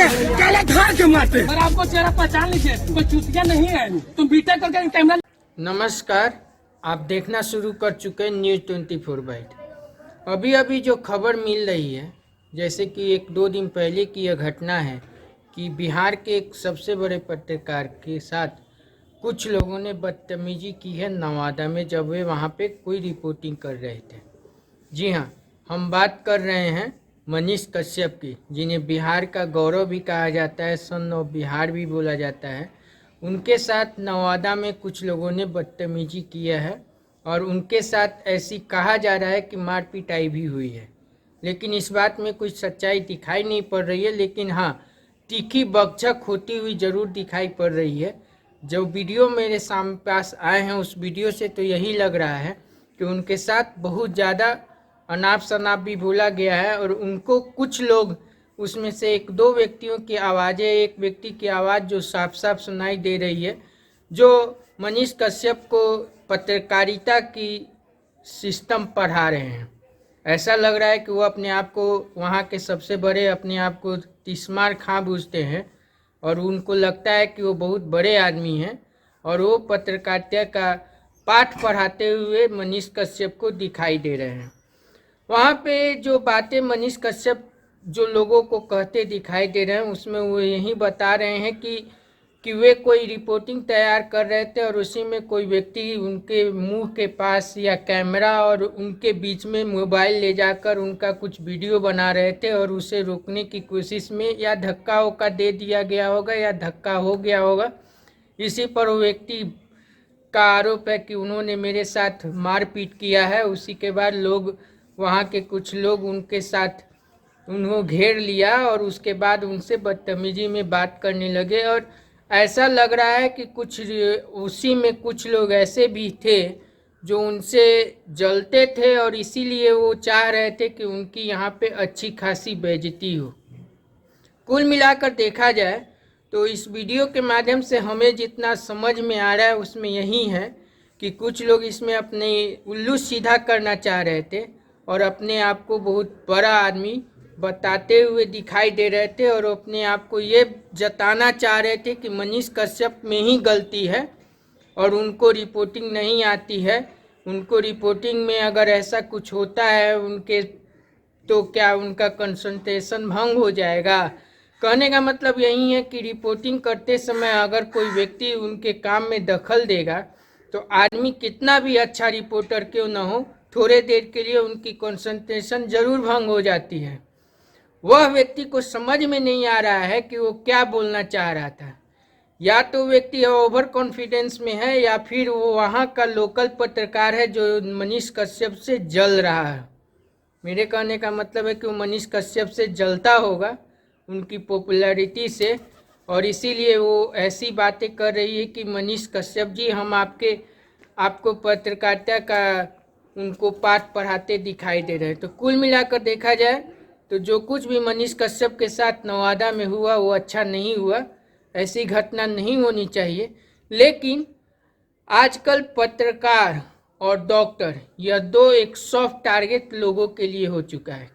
काला धार के मारते। पर आपको चेहरा पहचान लीजिए, कोई चूतिया नहीं है, तुम बीटेक करके कैमरा। नमस्कार, आप देखना शुरू कर चुके हैं न्यूज़ 24 बाइट। अभी अभी जो खबर मिल रही है, जैसे कि 1-2 दिन पहले की यह घटना है कि बिहार के एक सबसे बड़े पत्रकार के साथ कुछ लोगों ने बदतमीजी की है नवादा में, जब वे वहां पे कोई रिपोर्टिंग कर रहे थे। जी हाँ, हम बात कर रहे हैं मनीष कश्यप की, जिन्हें बिहार का गौरव भी कहा जाता है, सन ऑफ बिहार भी बोला जाता है। उनके साथ नवादा में कुछ लोगों ने बदतमीजी किया है और उनके साथ ऐसी कहा जा रहा है कि मार पिटाई भी हुई है, लेकिन इस बात में कुछ सच्चाई दिखाई नहीं पड़ रही है। लेकिन हाँ, तीखी बकझक होती हुई ज़रूर दिखाई पड़ रही है। जो वीडियो मेरे सामने पास आए हैं, उस वीडियो से तो यही लग रहा है कि उनके साथ बहुत ज़्यादा अनाप शनाप भी बोला गया है और उनको कुछ लोग, उसमें से 1-2 व्यक्तियों की आवाज़ें, एक व्यक्ति की आवाज़ जो साफ साफ सुनाई दे रही है, जो मनीष कश्यप को पत्रकारिता की सिस्टम पढ़ा रहे हैं। ऐसा लग रहा है कि वो अपने आप को वहाँ के सबसे बड़े, अपने आप को तिस्मार खां बूझते हैं और उनको लगता है कि वो बहुत बड़े आदमी हैं और वो पत्रकारिता का पाठ पढ़ाते हुए मनीष कश्यप को दिखाई दे रहे हैं। वहाँ पे जो बातें मनीष कश्यप जो लोगों को कहते दिखाई दे रहे हैं, उसमें वो यही बता रहे हैं कि वे कोई रिपोर्टिंग तैयार कर रहे थे और उसी में कोई व्यक्ति उनके मुंह के पास या कैमरा और उनके बीच में मोबाइल ले जाकर उनका कुछ वीडियो बना रहे थे और उसे रोकने की कोशिश में या धक्का वक्का दे दिया गया होगा या धक्का हो गया होगा। इसी पर वो व्यक्ति का आरोप है कि उन्होंने मेरे साथ मारपीट किया है। उसी के बाद लोग, वहाँ के कुछ लोग उनके साथ उन्होंने घेर लिया और उसके बाद उनसे बदतमीजी में बात करने लगे और ऐसा लग रहा है कि कुछ उसी में कुछ लोग ऐसे भी थे जो उनसे जलते थे और इसीलिए वो चाह रहे थे कि उनकी यहाँ पे अच्छी खासी बेइज्जती हो। कुल मिलाकर देखा जाए तो इस वीडियो के माध्यम से हमें जितना समझ में आ रहा है उसमें यही है कि कुछ लोग इसमें अपने उल्लू सीधा करना चाह रहे थे और अपने आप को बहुत बड़ा आदमी बताते हुए दिखाई दे रहे थे और अपने आप को ये जताना चाह रहे थे कि मनीष कश्यप में ही गलती है और उनको रिपोर्टिंग नहीं आती है। उनको रिपोर्टिंग में अगर ऐसा कुछ होता है उनके, तो क्या उनका कंसंट्रेशन भंग हो जाएगा। कहने का मतलब यही है कि रिपोर्टिंग करते समय अगर कोई व्यक्ति उनके काम में दखल देगा तो आदमी कितना भी अच्छा रिपोर्टर क्यों न हो, थोड़े देर के लिए उनकी कंसंट्रेशन जरूर भंग हो जाती है। वह व्यक्ति को समझ में नहीं आ रहा है कि वो क्या बोलना चाह रहा था। या तो व्यक्ति ओवर कॉन्फिडेंस में है या फिर वो वहाँ का लोकल पत्रकार है जो मनीष कश्यप से जल रहा है। मेरे कहने का मतलब है कि वो मनीष कश्यप से जलता होगा, उनकी पॉपुलैरिटी से, और इसीलिए वो ऐसी बातें कर रही है कि मनीष कश्यप जी, हम आपको पत्रकारिता का उनको पाठ पढ़ाते दिखाई दे रहे हैं। तो कुल मिलाकर देखा जाए तो जो कुछ भी मनीष कश्यप के साथ नवादा में हुआ वो अच्छा नहीं हुआ, ऐसी घटना नहीं होनी चाहिए। लेकिन आजकल पत्रकार और डॉक्टर, यह दो एक सॉफ्ट टारगेट लोगों के लिए हो चुका है।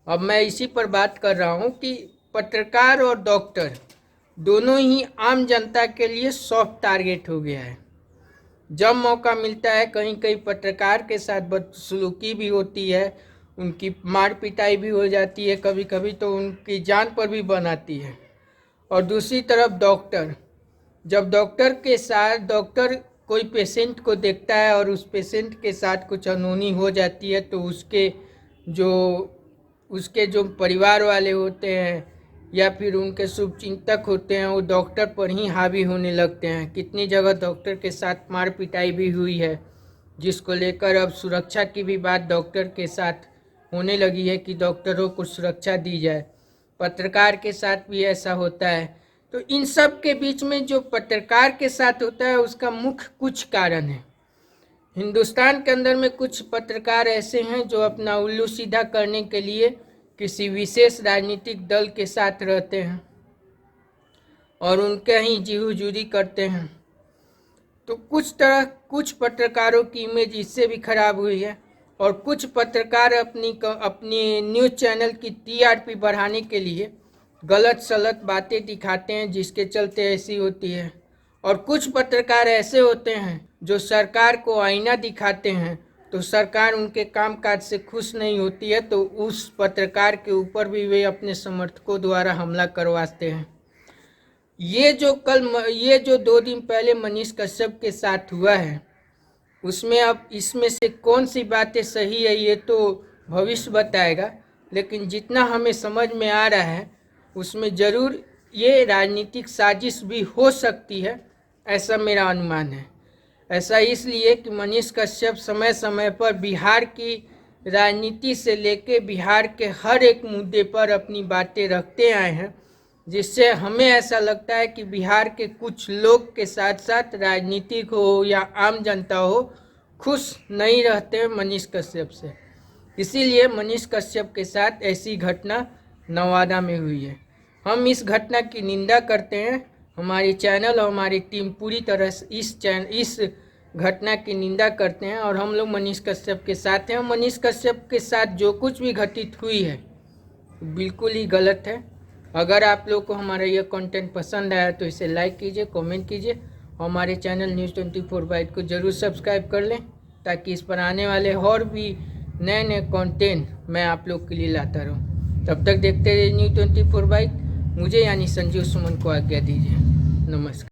अब मैं इसी पर बात कर रहा हूँ कि पत्रकार और डॉक्टर दोनों ही आम जनता के लिए सॉफ्ट टारगेट हो गया है। जब मौका मिलता है कहीं कहीं पत्रकार के साथ बदसलूकी भी होती है, उनकी मार पिटाई भी हो जाती है, कभी कभी तो उनकी जान पर भी बन आती है। और दूसरी तरफ डॉक्टर, जब डॉक्टर कोई पेशेंट को देखता है और उस पेशेंट के साथ कुछ अनहोनी हो जाती है तो उसके जो परिवार वाले होते हैं या फिर उनके शुभचिंतक होते हैं वो डॉक्टर पर ही हावी होने लगते हैं। कितनी जगह डॉक्टर के साथ मार पिटाई भी हुई है, जिसको लेकर अब सुरक्षा की भी बात डॉक्टर के साथ होने लगी है कि डॉक्टरों को सुरक्षा दी जाए। पत्रकार के साथ भी ऐसा होता है। तो इन सब के बीच में जो पत्रकार के साथ होता है उसका मुख्य कुछ कारण है। हिंदुस्तान के अंदर में कुछ पत्रकार ऐसे हैं जो अपना उल्लू सीधा करने के लिए किसी विशेष राजनीतिक दल के साथ रहते हैं और उनके ही जी हुजूरी करते हैं। तो कुछ पत्रकारों की इमेज इससे भी खराब हुई है और कुछ पत्रकार अपनी न्यूज़ चैनल की टीआरपी बढ़ाने के लिए गलत सलत बातें दिखाते हैं जिसके चलते ऐसी होती है। और कुछ पत्रकार ऐसे होते हैं जो सरकार को आईना दिखाते हैं, तो सरकार उनके कामकाज से खुश नहीं होती है तो उस पत्रकार के ऊपर भी वे अपने समर्थकों द्वारा हमला करवाते हैं। ये जो 2 दिन पहले मनीष कश्यप के साथ हुआ है, उसमें अब इसमें से कौन सी बातें सही है ये तो भविष्य बताएगा, लेकिन जितना हमें समझ में आ रहा है उसमें ज़रूर ये राजनीतिक साजिश भी हो सकती है, ऐसा मेरा अनुमान है। ऐसा इसलिए कि मनीष कश्यप समय समय पर बिहार की राजनीति से लेके बिहार के हर एक मुद्दे पर अपनी बातें रखते आए हैं, जिससे हमें ऐसा लगता है कि बिहार के कुछ लोग के साथ साथ राजनीतिक हो या आम जनता हो, खुश नहीं रहते हैं मनीष कश्यप से। इसीलिए मनीष कश्यप के साथ ऐसी घटना नवादा में हुई है। हम इस घटना की निंदा करते हैं। हमारी चैनल और हमारी टीम पूरी तरह से इस घटना की निंदा करते हैं और हम लोग मनीष कश्यप के साथ हैं। मनीष कश्यप के साथ जो कुछ भी घटित हुई है बिल्कुल ही गलत है। अगर आप लोग को हमारा यह कंटेंट पसंद आया तो इसे लाइक कीजिए, कमेंट कीजिए और हमारे चैनल न्यूज़ 24 बाइट को ज़रूर सब्सक्राइब कर लें, ताकि इस पर आने वाले और भी नए नए कंटेंट मैं आप लोग के लिए लाता रहूं। तब तक देखते रहिए न्यूज़ 24 बाइट। मुझे यानी संजीव सुमन को आज्ञा दीजिए। नमस्कार।